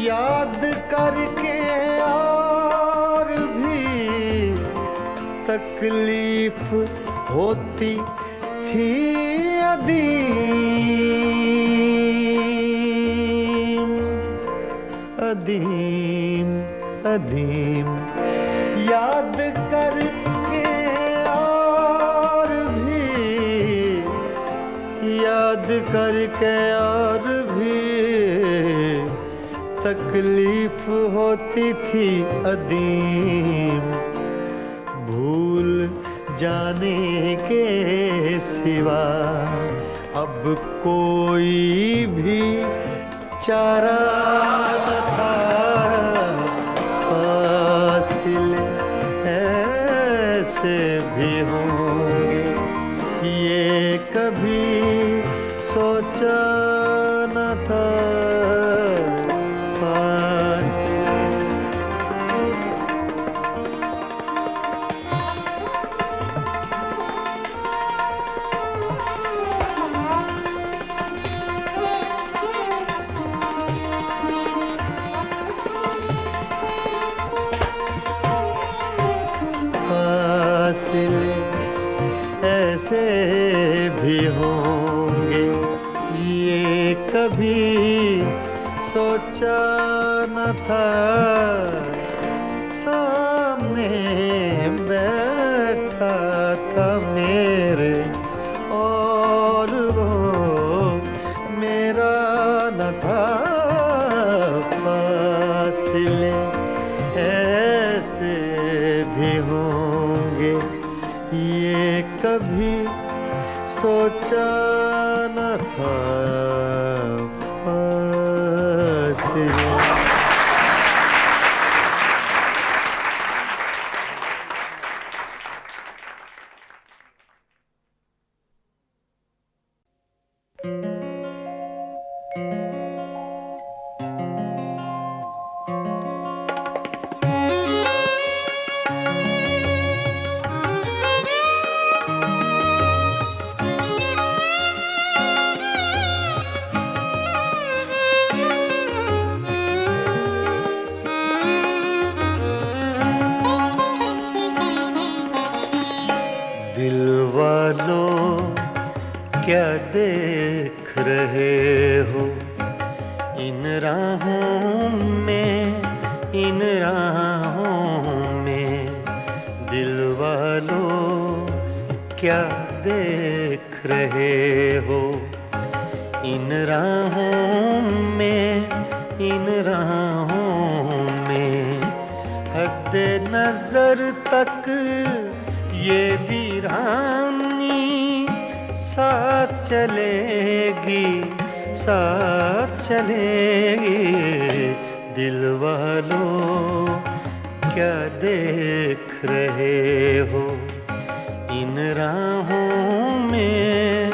याद करके और भी तकलीफ होती थी अदीम अदीम, याद करके और भी, याद करके और भी तकलीफ होती थी अदीम, भूल जाने के सिवा अब कोई भी चारा न था, फासिले ऐसे भी होंगे ये कभी सोचा न था, फासिले ऐसे भी होंगे ये कभी सोचा न था, सामने बैठा था मेरे और वो सोचा न था फासला। दिल वालों क्या देख रहे हो इन राहों में, इन राहों में। दिल वालों क्या देख रहे हो इन राहों में, इन राहों में। हद नजर तक ये वीरानी साथ चलेगी, साथ चलेगी। दिल वालों क्या देख रहे हो इन राहों में,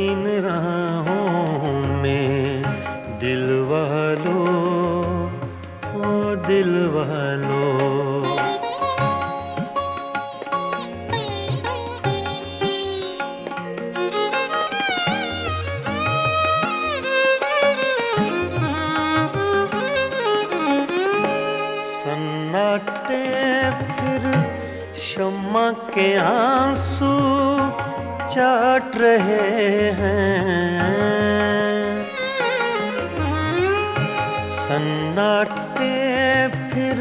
इन राहों में। दिल वालों, ओ दिल वालों। सन्नाटे फिर शम्मा के आंसू चाट रहे हैं। सन्नाटे फिर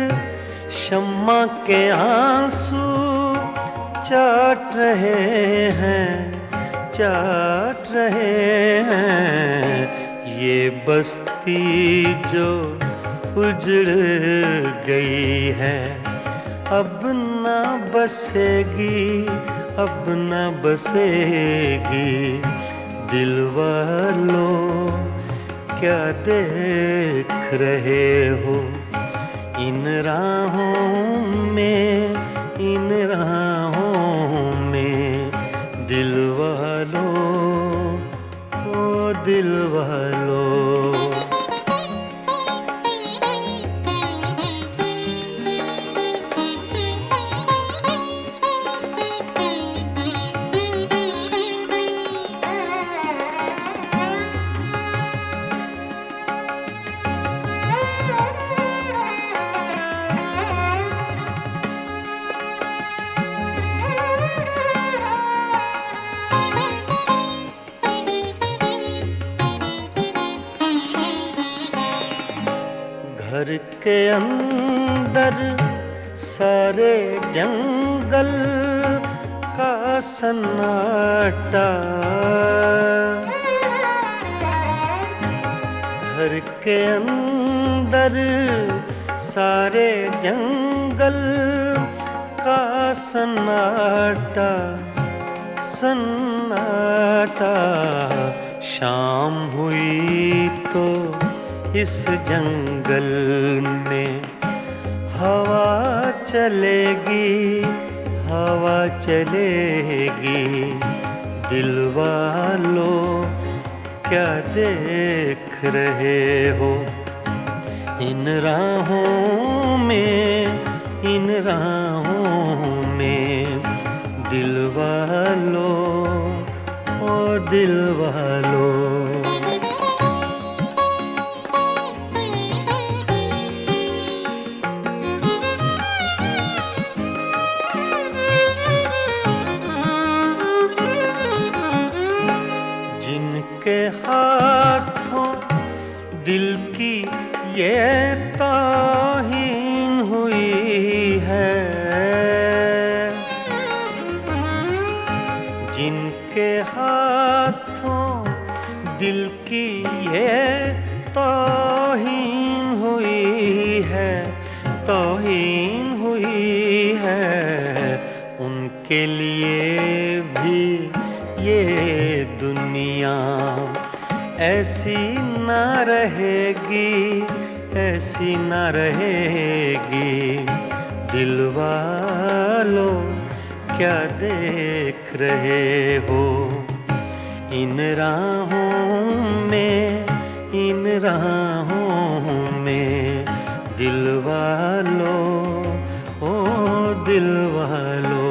शम्मा के आंसू चाट रहे हैं, चाट रहे हैं। ये बस्ती जो उजड़ गई है अब न बसेगी, अब न बसेगी। दिल वालों क्या देख रहे हो इन राहों में, इन राहों में। दिल वालों, ओ दिल वालों। घर के अंदर सारे जंगल का सन्नाटा। घर के अंदर सारे जंगल का सन्नाटा, सन्नाटा। शाम हुई तो इस जंगल में हवा चलेगी, हवा चलेगी। दिल वालों क्या देख रहे हो इन राहों में, इन राहों में। दिल वालों, ओ दिल वालों। जिनके हाथों दिल की ये ताहीन हुई है, जिनके हाथों दिल की ये ताहीन हुई है, ताहीन हुई है। उनके लिए भी ये दुनिया ऐसी ना रहेगी, ऐसी ना रहेगी। दिल वालों क्या देख रहे हो इन राहों में, इन राहों में। दिल वालों, ओ दिल वालों।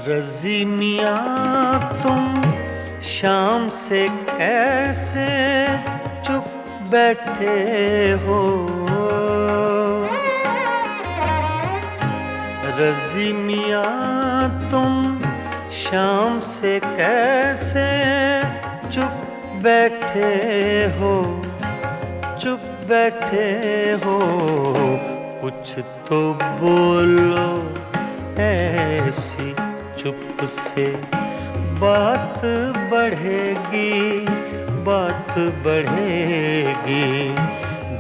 रज़ी मियाँ तुम शाम से कैसे चुप बैठे हो। रज़ी मियाँ तुम शाम से कैसे चुप बैठे हो, चुप बैठे हो। कुछ तो बोलो ऐसी चुप से बात बढ़ेगी, बात बढ़ेगी।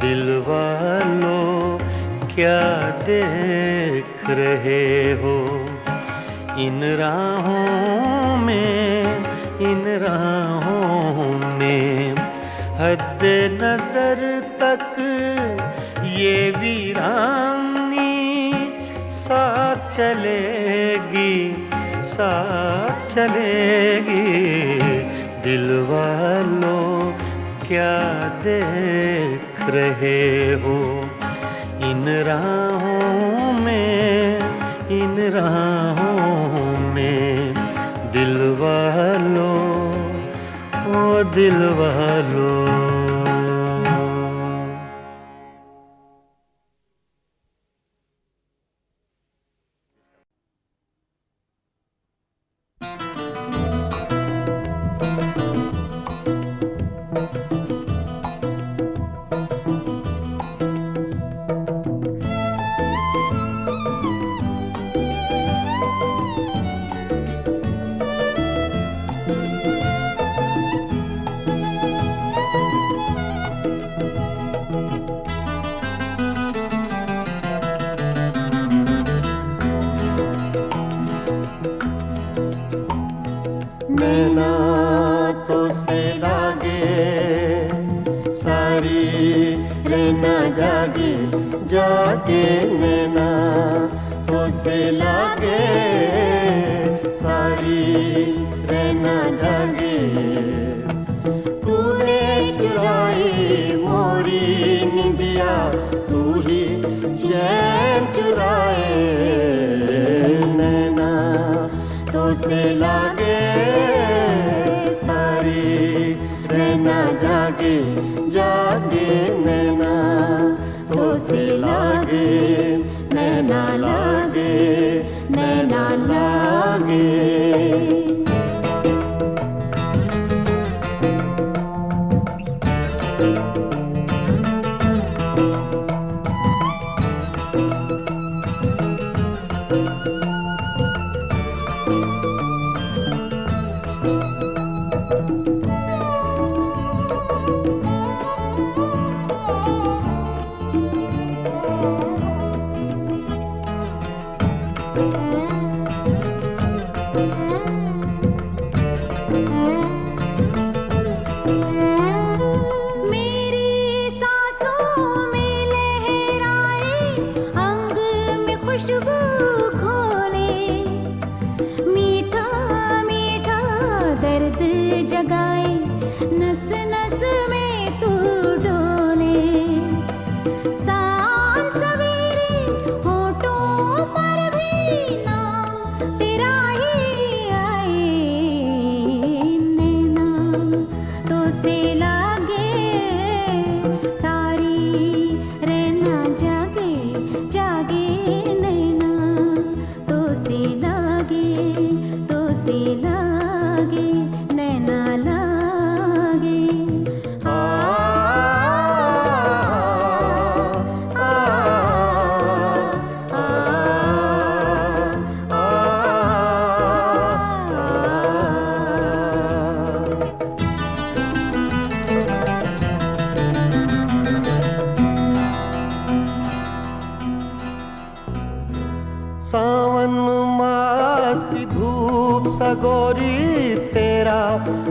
दिल वालों क्या देख रहे हो इन राहों में, इन राहों में। हद नजर तक ये वीरानी साथ चलेगी, साथ चलेगी। दिल वालों क्या देख रहे हो इन राहों में, इन राहों में। दिल वालों, ओ दिल वालों। नैना तो से लागे सारी रहना जागे, जागे नैना तो से लागे सारी रहना जागे। तूने चुराई मोरी निंदिया, तू ही चैन चुराए। नैना तो से लागे सारी रहना जागे, जागे नैना तो से लागे। नैना लागे, नैना लागे।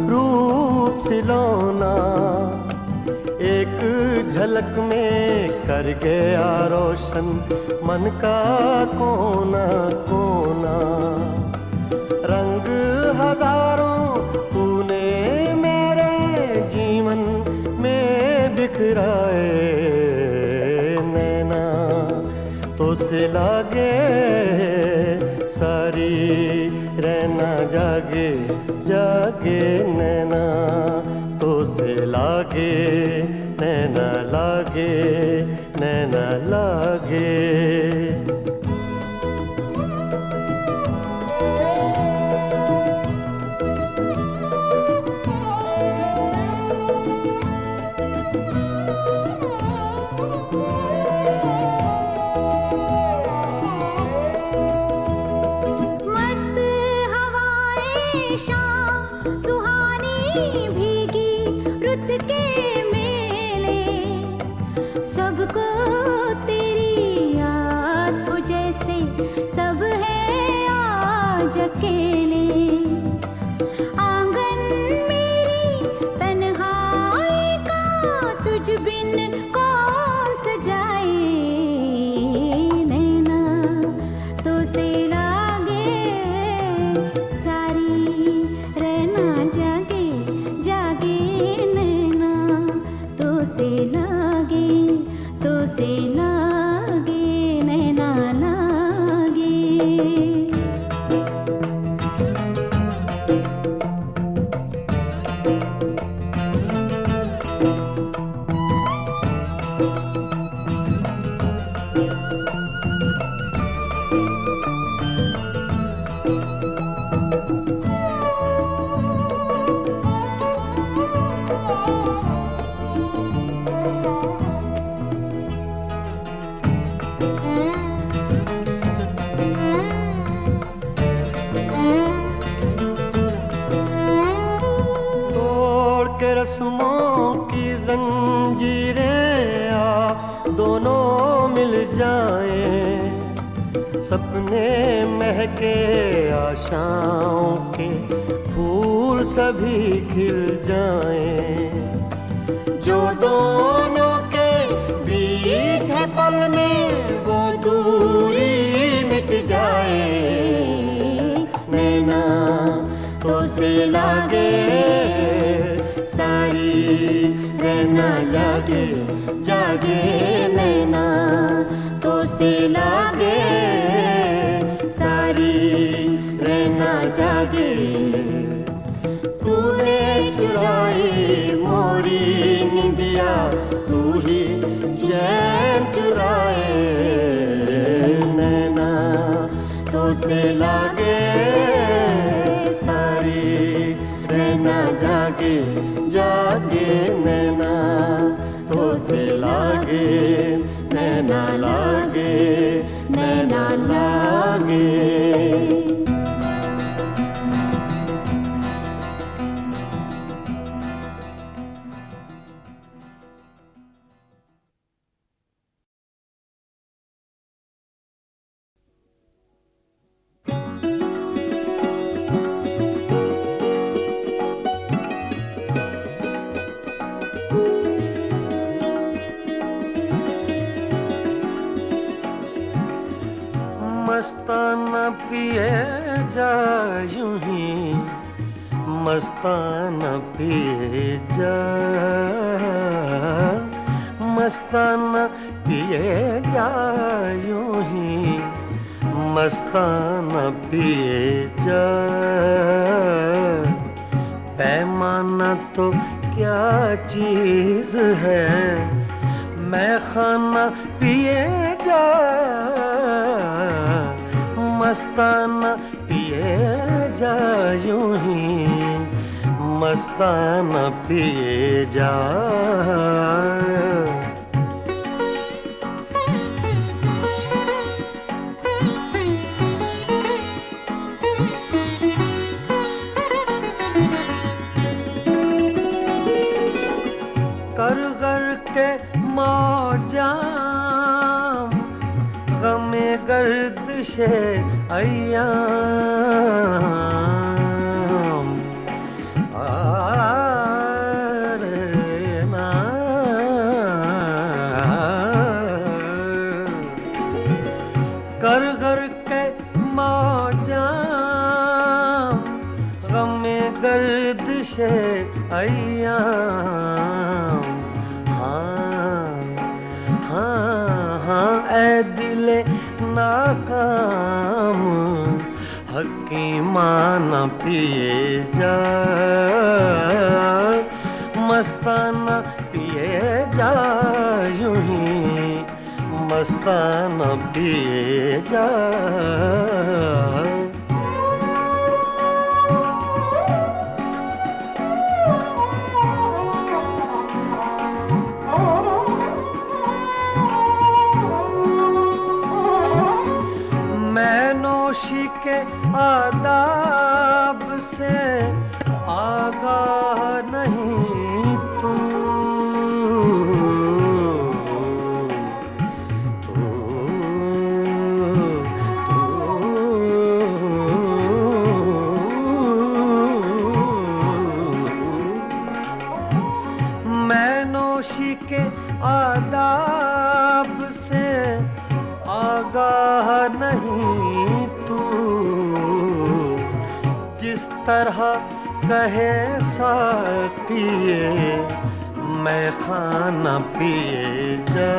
रूप सिलोना, एक झलक में कर गया रोशन मन का कोना कोना। रंग हजारों तूने मेरे जीवन में बिखराए, नैना तो से लागे सारी रहना जागे जागे, नैना तो से लागे नैना लागे नैना लागे। सबको तेरी आस हो जैसे, सब है आज अकेले। आंगन मेरी तन्हाई का तुझ बिन कौन सजाए, नैना तो से लागे सारी रहना जागे जागे, नैना तो से लागे तो से लागे नैना लागे। रस्मों की जंजीरें आ दोनों मिल जाएं, सपने महके आशाओं के फूल सभी खिल जाएं। जो दोनों के बीच है पल में वो दूरी मिट जाए, नैना तो से लागे सारी रहना लागे जागे, नैना तो से लागे सारी रहना जागे। तूने चुराई मोरी निंदिया, तू ही चैन चुराए, नैना तो से लागे सारी रहना जागे जागे, नैना तो से लागे नैना लागे नैना लागे। मस्ताना पिए जा यूं ही, मस्ताना पिए जा, मस्ताना पिए जा यूं ही, मस्ताना पिए जा। पैमाना तो क्या चीज है, मैं खाना पिए जा, मस्ताना पिए जा यूं ही, मस्ताना पिए जा। कर कर के मौजाम गमे गर्दिशे अय्याम, अय्याम। हाँ हाँ हाँ ऐ दिले नाकाम, हकीमाना पिए जा, मस्ताना पिए जा यूं ही, मस्ताना पिए जा। मैं नोशी के आदाब से आगाह नहीं, तू मैं नोशी के आदाब से आगाह नहीं, तू जिस तरह कहे साकिए मैं खाना पिए जा,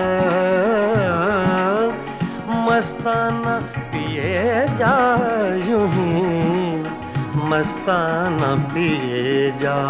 मस्ताना पिए जा यूं ही, मस्ताना पिए जा।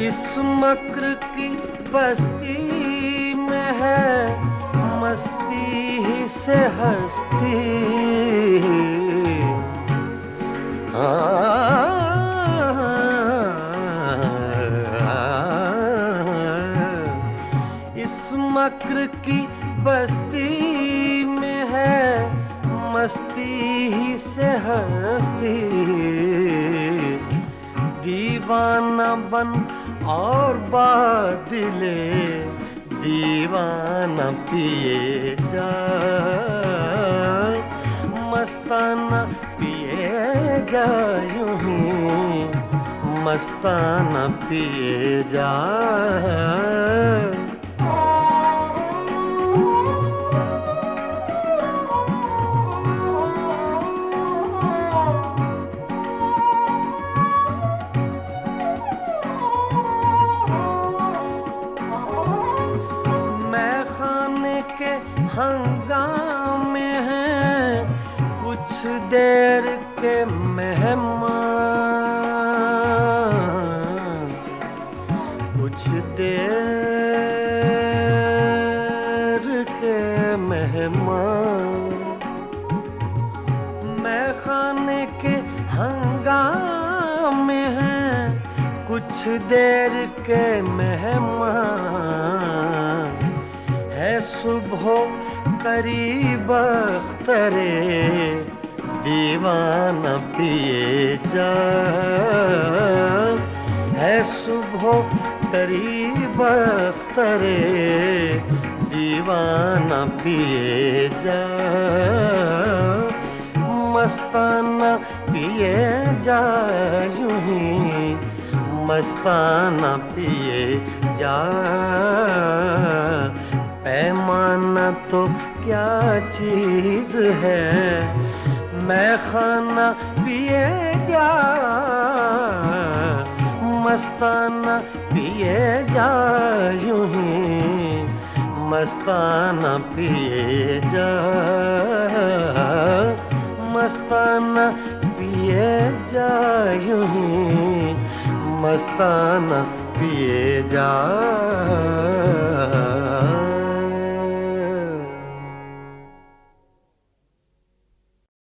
इस मक्र की बस्ती में है मस्ती ही से हस्ती, इस मक्र की बस्ती में है मस्ती ही से हस्ती, दीवाना बन और बादले दीवाना पिए जा, मस्ताना पिए जा यूं ही, मस्ताना पिए जा। के हंगामे हैं कुछ देर के मेहमान, कुछ देर के मेहमान। मैं खाने के हंगामे हैं कुछ देर के मेहमान, है सुबह करीब अख्तरे दीवाना पिए जा, है सुबह करीब अख्तरे दीवाना पिए जा, मस्ताना पिए जा यूं ही, मस्ताना पिए जा। पैमाना तो क्या चीज है, मैं खाना पिए जा, मस्ताना पिए जा यूं ही, मस्ताना पिए जा, मस्ताना पिए जा यूं ही, मस्ताना पिए जा।